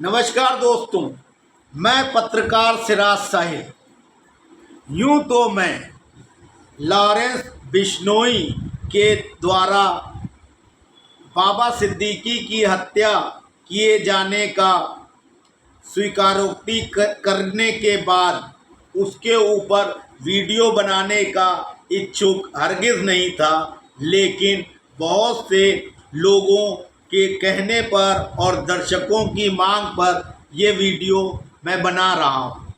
नमस्कार दोस्तों, मैं पत्रकार सिराज साहिल। यूं तो मैं लॉरेंस बिश्नोई के द्वारा बाबा सिद्दीकी की हत्या किए जाने का स्वीकारोक्ति करने के बाद उसके ऊपर वीडियो बनाने का इच्छुक हरगिज़ नहीं था, लेकिन बहुत से लोगों के कहने पर और दर्शकों की मांग पर ये वीडियो मैं बना रहा हूँ।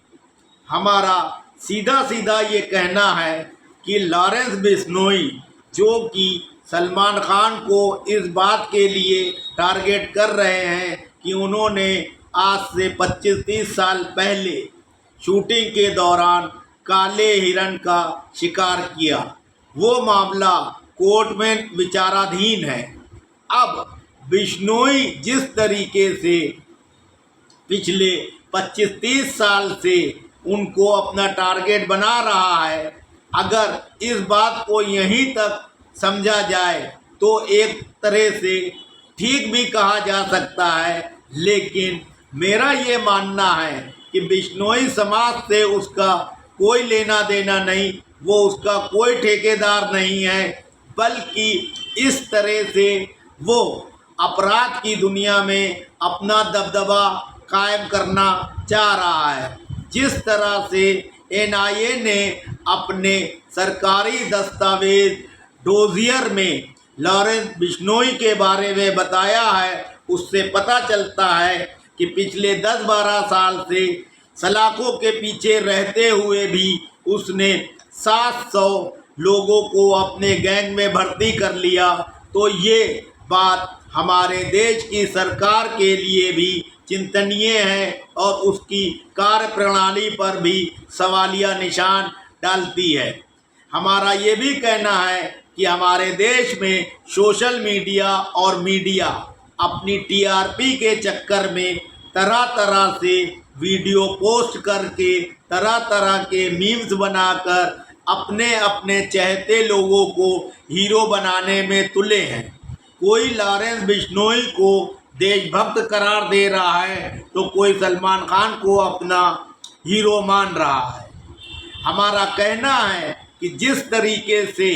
हमारा सीधा सीधा ये कहना है कि लॉरेंस बिश्नोई, जो कि सलमान खान को इस बात के लिए टारगेट कर रहे हैं कि उन्होंने आज से 25-30 साल पहले शूटिंग के दौरान काले हिरण का शिकार किया, वो मामला कोर्ट में विचाराधीन है। अब बिश्नोई जिस तरीके से पिछले 25-30 साल से उनको अपना टारगेट बना रहा है, अगर इस बात को यहीं तक समझा जाए तो एक तरह से ठीक भी कहा जा सकता है। लेकिन मेरा ये मानना है कि बिश्नोई समाज से उसका कोई लेना देना नहीं, वो उसका कोई ठेकेदार नहीं है, बल्कि इस तरह से वो अपराध की दुनिया में अपना दबदबा कायम करना चाह रहा है। जिस तरह से एनआईए ने अपने सरकारी दस्तावेज डोजियर में लॉरेंस बिश्नोई के बारे में बताया है, उससे पता चलता है कि पिछले 10-12 साल से सलाखों के पीछे रहते हुए भी उसने 700 लोगों को अपने गैंग में भर्ती कर लिया। तो ये बात हमारे देश की सरकार के लिए भी चिंतनीय है और उसकी कार्यप्रणाली पर भी सवालिया निशान डालती है। हमारा ये भी कहना है कि हमारे देश में सोशल मीडिया और मीडिया अपनी टीआरपी के चक्कर में तरह तरह से वीडियो पोस्ट करके, तरह तरह के मीम्स बनाकर अपने अपने चाहते लोगों को हीरो बनाने में तुले हैं। कोई लॉरेंस बिश्नोई को देशभक्त करार दे रहा है तो कोई सलमान खान को अपना हीरो मान रहा है। हमारा कहना है कि जिस तरीके से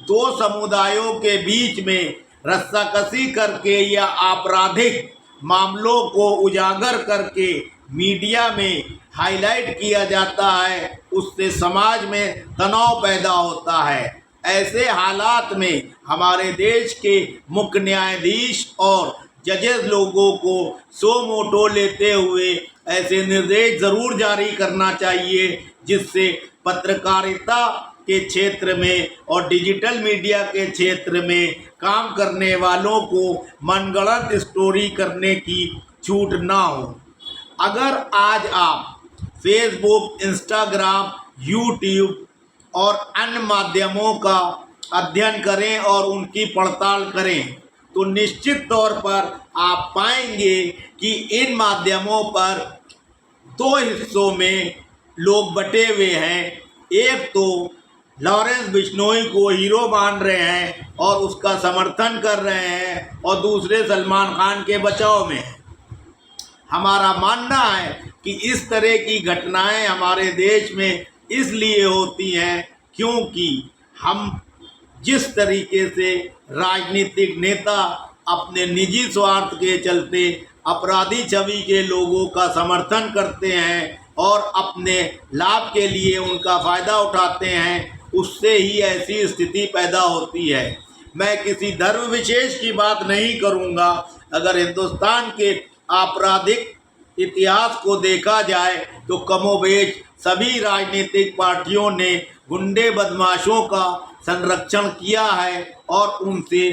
दो समुदायों के बीच में रस्साकसी करके या आपराधिक मामलों को उजागर करके मीडिया में हाईलाइट किया जाता है, उससे समाज में तनाव पैदा होता है। ऐसे हालात में हमारे देश के मुख्य न्यायाधीश और जजेस लोगों को सो मोटो लेते हुए ऐसे निर्देश ज़रूर जारी करना चाहिए जिससे पत्रकारिता के क्षेत्र में और डिजिटल मीडिया के क्षेत्र में काम करने वालों को मनगढ़ंत स्टोरी करने की छूट ना हो। अगर आज आप फेसबुक, इंस्टाग्राम, यूट्यूब और अन्य माध्यमों का अध्ययन करें और उनकी पड़ताल करें तो निश्चित तौर पर आप पाएंगे कि इन माध्यमों पर दो हिस्सों में लोग बटे हुए हैं। एक तो लॉरेंस बिश्नोई को हीरो मान रहे हैं और उसका समर्थन कर रहे हैं, और दूसरे सलमान खान के बचाव में हैं। हमारा मानना है कि इस तरह की घटनाएं हमारे देश में इसलिए होती हैं क्योंकि हम जिस तरीके से राजनीतिक नेता अपने निजी स्वार्थ के चलते अपराधी छवि के लोगों का समर्थन करते हैं और अपने लाभ के लिए उनका फ़ायदा उठाते हैं, उससे ही ऐसी स्थिति पैदा होती है। मैं किसी धर्म विशेष की बात नहीं करूंगा। अगर हिंदुस्तान के आपराधिक इतिहास को देखा जाए तो कमोबेश सभी राजनीतिक पार्टियों ने गुंडे बदमाशों का संरक्षण किया है और उनसे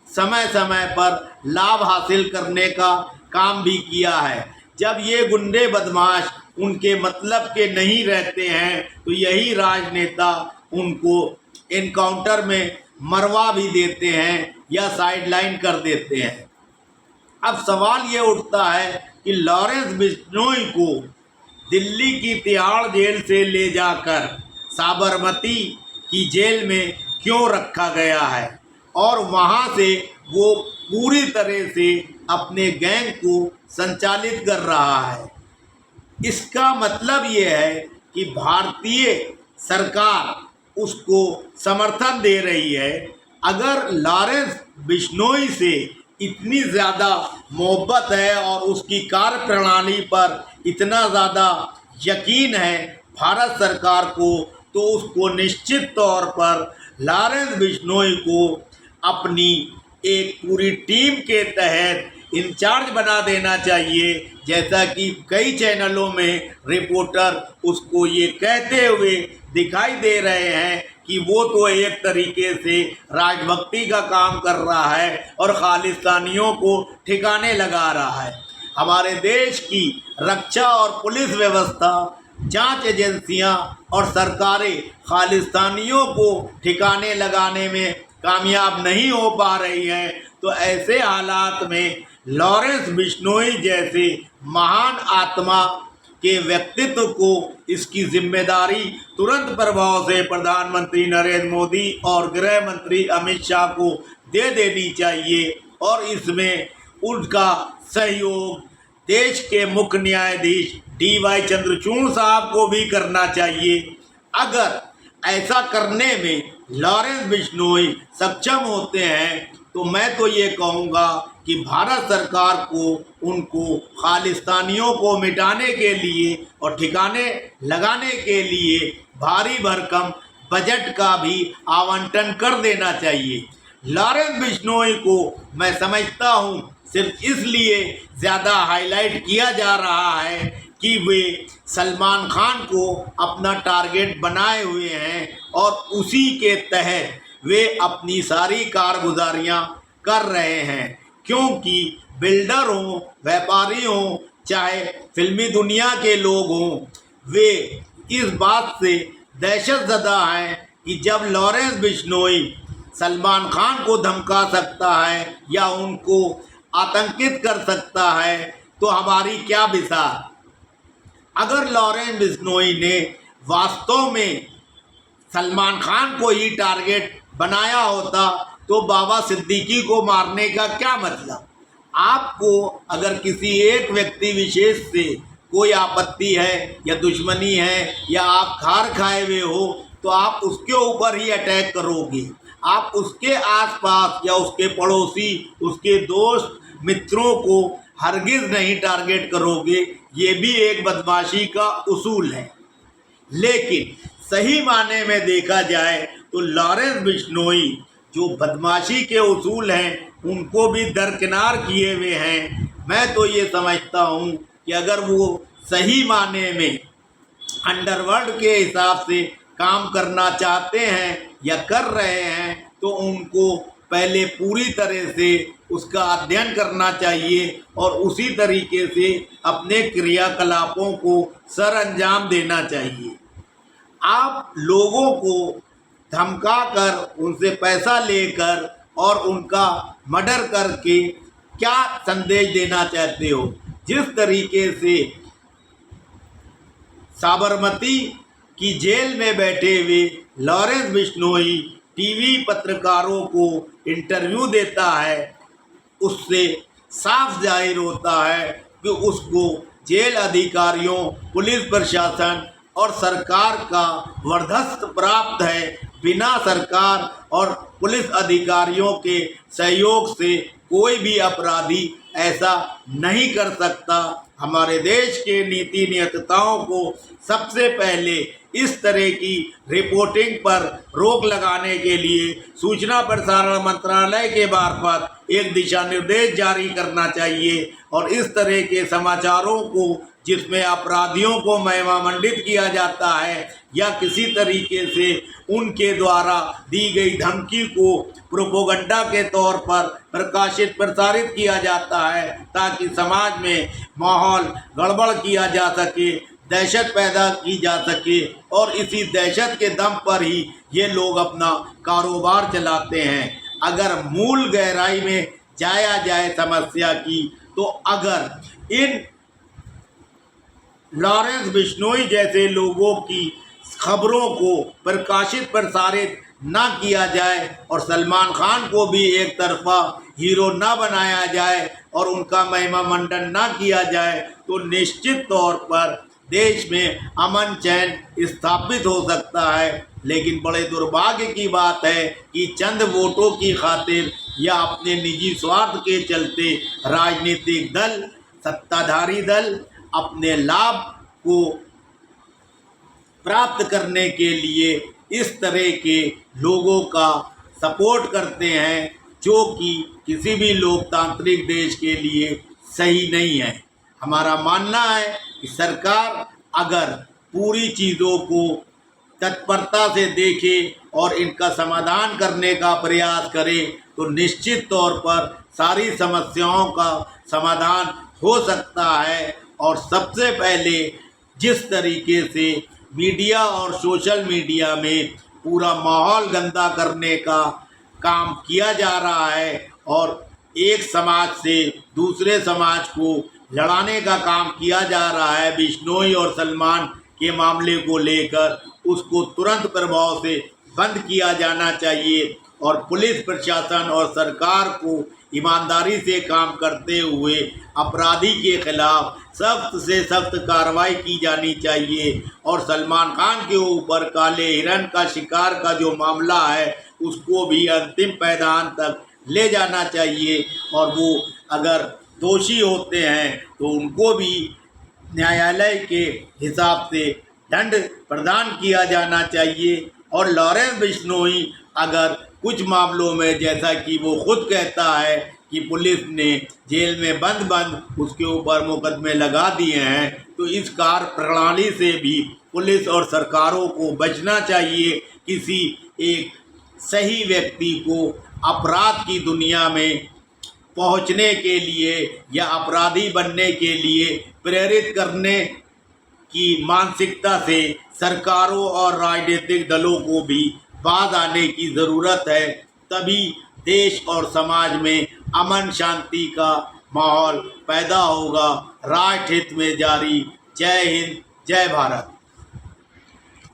समय समय पर लाभ हासिल करने का काम भी किया है। जब ये गुंडे बदमाश उनके मतलब के नहीं रहते हैं तो यही राजनेता उनको एनकाउंटर में मरवा भी देते हैं या साइडलाइन कर देते हैं। अब सवाल ये उठता है कि लॉरेंस बिश्नोई को दिल्ली की तिहाड़ जेल से ले जाकर साबरमती की जेल में क्यों रखा गया है और वहाँ से वो पूरी तरह से अपने गैंग को संचालित कर रहा है। इसका मतलब ये है कि भारतीय सरकार उसको समर्थन दे रही है। अगर लॉरेंस बिश्नोई से इतनी ज़्यादा मोहब्बत है और उसकी कार्यप्रणाली पर इतना ज़्यादा यकीन है भारत सरकार को, तो उसको निश्चित तौर पर लॉरेंस बिश्नोई को अपनी एक पूरी टीम के तहत इंचार्ज बना देना चाहिए। जैसा कि कई चैनलों में रिपोर्टर उसको ये कहते हुए दिखाई दे रहे हैं कि वो तो एक तरीके से राजभक्ति का काम कर रहा है और खालिस्तानियों को ठिकाने लगा रहा है। हमारे देश की रक्षा और पुलिस व्यवस्था, जांच एजेंसियां और सरकारें खालिस्तानियों को ठिकाने लगाने में कामयाब नहीं हो पा रही हैं। तो ऐसे हालात में लॉरेंस बिश्नोई जैसे महान आत्मा के व्यक्तित्व को इसकी जिम्मेदारी तुरंत प्रभाव से प्रधानमंत्री नरेंद्र मोदी और गृह मंत्री अमित शाह को दे देनी चाहिए और इसमें उनका सहयोग देश के मुख्य न्यायाधीश DY चंद्रचूड़ साहब को भी करना चाहिए। अगर ऐसा करने में लॉरेंस बिश्नोई सक्षम होते हैं तो मैं तो ये कहूँगा कि भारत सरकार को उनको खालिस्तानियों को मिटाने के लिए और ठिकाने लगाने के लिए भारी भरकम बजट का भी आवंटन कर देना चाहिए। लॉरेंस बिश्नोई को मैं समझता हूँ सिर्फ इसलिए ज़्यादा हाईलाइट किया जा रहा है कि वे सलमान खान को अपना टारगेट बनाए हुए हैं और उसी के तहत वे अपनी सारी कारगुजारियाँ कर रहे हैं। क्योंकि बिल्डर हों, व्यापारी हों, चाहे फिल्मी दुनिया के लोग हों, वे इस बात से दहशतज़दा हैं कि जब लॉरेंस बिश्नोई सलमान खान को धमका सकता है या उनको आतंकित कर सकता है तो हमारी क्या बिसार। अगर लॉरेंस बिश्नोई ने वास्तव में सलमान खान को ही टारगेट बनाया होता तो बाबा सिद्दीकी को मारने का क्या मतलब। आपको अगर किसी एक व्यक्ति विशेष से कोई आपत्ति है या दुश्मनी है या आप खार खाए हुए हो तो आप उसके ऊपर ही अटैक करोगे। आप उसके आसपास या उसके पड़ोसी, उसके दोस्त मित्रों को हरगिज़ नहीं टारगेट करोगे। ये भी एक बदमाशी का उसूल है। लेकिन सही माने में देखा जाए तो लॉरेंस बिश्नोई जो बदमाशी के उसूल हैं उनको भी दरकिनार किए हुए हैं। मैं तो ये समझता हूँ कि अगर वो सही माने में अंडरवर्ल्ड के हिसाब से काम करना चाहते हैं या कर रहे हैं तो उनको पहले पूरी तरह से उसका अध्ययन करना चाहिए और उसी तरीके से अपने क्रियाकलापों को सर अंजाम देना चाहिए। आप लोगों को धमका कर, उनसे पैसा लेकर और उनका मर्डर करके क्या संदेश देना चाहते हो। जिस तरीके से साबरमती की जेल में बैठे हुए लॉरेंस बिश्नोई टीवी पत्रकारों को इंटरव्यू देता है, उससे साफ जाहिर होता है कि उसको जेल अधिकारियों, पुलिस प्रशासन और सरकार का वर्चस्व प्राप्त है। बिना सरकार और पुलिस अधिकारियों के सहयोग से कोई भी अपराधी ऐसा नहीं कर सकता। हमारे देश के नीति नियंताओं को सबसे पहले इस तरह की रिपोर्टिंग पर रोक लगाने के लिए सूचना प्रसारण मंत्रालय के मार्फत एक दिशा निर्देश जारी करना चाहिए और इस तरह के समाचारों को जिसमें अपराधियों को महिमामंडित किया जाता है या किसी तरीके से उनके द्वारा दी गई धमकी को प्रोपोगंडा के तौर पर प्रसारित किया जाता है ताकि समाज में माहौल गड़बड़ किया जा सके, दहशत पैदा की जा सके और इसी दहशत के दम पर ही ये लोग अपना कारोबार चलाते हैं। अगर मूल गहराई में जाया जाए समस्या की तो अगर इन लॉरेंस बिश्नोई जैसे लोगों की खबरों को प्रसारित ना किया जाए और सलमान खान को भी एक तरफा हीरो ना बनाया जाए और उनका महिमा मंडन ना किया जाए तो निश्चित तौर पर देश में अमन चैन स्थापित हो सकता है। लेकिन बड़े दुर्भाग्य की बात है कि चंद वोटों की खातिर या अपने निजी स्वार्थ के चलते राजनीतिक दल, सत्ताधारी दल अपने लाभ को प्राप्त करने के लिए इस तरह के लोगों का सपोर्ट करते हैं, जो कि किसी भी लोकतांत्रिक देश के लिए सही नहीं है। हमारा मानना है कि सरकार अगर पूरी चीज़ों को तत्परता से देखे और इनका समाधान करने का प्रयास करे तो निश्चित तौर पर सारी समस्याओं का समाधान हो सकता है। और सबसे पहले जिस तरीके से मीडिया और सोशल मीडिया में पूरा माहौल गंदा करने का काम किया जा रहा है और एक समाज से दूसरे समाज को लड़ाने का काम किया जा रहा है बिश्नोई और सलमान के मामले को लेकर, उसको तुरंत प्रभाव से बंद किया जाना चाहिए और पुलिस प्रशासन और सरकार को ईमानदारी से काम करते हुए अपराधी के खिलाफ सख्त से सख्त कार्रवाई की जानी चाहिए। और सलमान खान के ऊपर काले हिरण का शिकार का जो मामला है उसको भी अंतिम पायदान तक ले जाना चाहिए और वो अगर दोषी होते हैं तो उनको भी न्यायालय के हिसाब से दंड प्रदान किया जाना चाहिए। और लॉरेंस बिश्नोई अगर कुछ मामलों में, जैसा कि वो खुद कहता है कि पुलिस ने जेल में बंद उसके ऊपर मुकदमे लगा दिए हैं, तो इस कार्य प्रणाली से भी पुलिस और सरकारों को बचना चाहिए। किसी एक सही व्यक्ति को अपराध की दुनिया में पहुंचने के लिए या अपराधी बनने के लिए प्रेरित करने की मानसिकता से सरकारों और राजनीतिक दलों को भी बाज आने की ज़रूरत है। तभी देश और समाज में अमन शांति का माहौल पैदा होगा। राष्ट्र हित में जारी। जय हिंद, जय भारत।